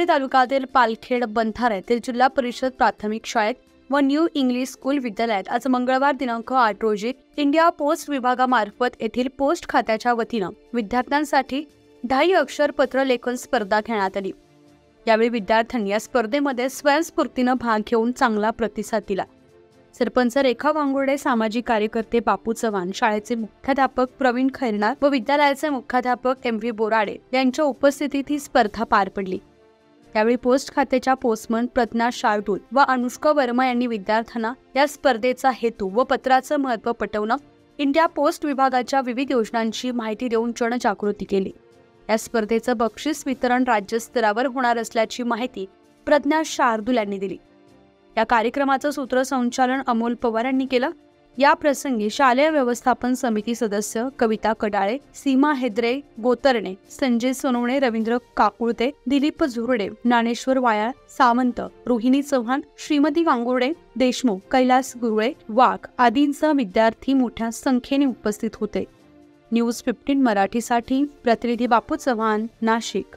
परभणी तालुक्यातील पालखेड बंधारा येथील जिल्हा परिषद प्राथमिक शाळेत व न्यू इंग्लिश स्कूल विद्यालयात आज मंगळवार दिनांक 8 रोजी इंडिया पोस्ट विभागामार्फत येथील पोस्ट खात्याच्या वतीनं विद्यार्थ्यांसाठी 10 अक्षर पत्र लेखन स्पर्धा घेण्यात आली। यावेळी विद्यार्थ्यांनी या स्पर्धेमध्ये स्वयंस्फूर्तीनं भाग घेऊन चांगला प्रतिसाद दिला। सरपंच रेखा वांगुर्डे, सामाजिक कार्यकर्ते बापू चव्हाण, शाळेचे मुख्याध्यापक प्रवीण खैरनार व विद्यालयाचे मुख्याध्यापक MV बोराडे यांच्या उपस्थितीत ही स्पर्धा पार पडली। यावेळी पोस्ट खात्याच्या पोस्टमन प्रज्ञा शार्दूल व अनुष्का वर्मा यांनी विद्यार्थ्यांना या स्पर्धेचा हेतू व पत्राचं महत्त्व पटवणं, इंडिया पोस्ट विभागाच्या विविध योजनांची माहिती देऊन जनजागृती केली। या स्पर्धेचं बक्षीस वितरण राज्यस्तरावर होणार असल्याची माहिती प्रज्ञा शार्दूल यांनी दिली। या कार्यक्रमाचं सूत्रसंचालन अमोल पवार यांनी केलं। या प्रसंगी शालेय व्यवस्थापन समिती सदस्य कविता कडाळे, सीमा हेद्रे गोतरणे, संजय सोनवणे, रवींद्र काकुळते, दिलीप झुरडे, ज्ञानेश्वर वायाळ, सावंत, रोहिणी चव्हाण, श्रीमती वांगुर्डे, देशमुख, कैलास गुरुळे, वाघ आदींसह विद्यार्थी मोठ्या संख्येने उपस्थित होते। न्यूज 15 मराठीसाठी प्रतिनिधी बापू चव्हाण, नाशिक।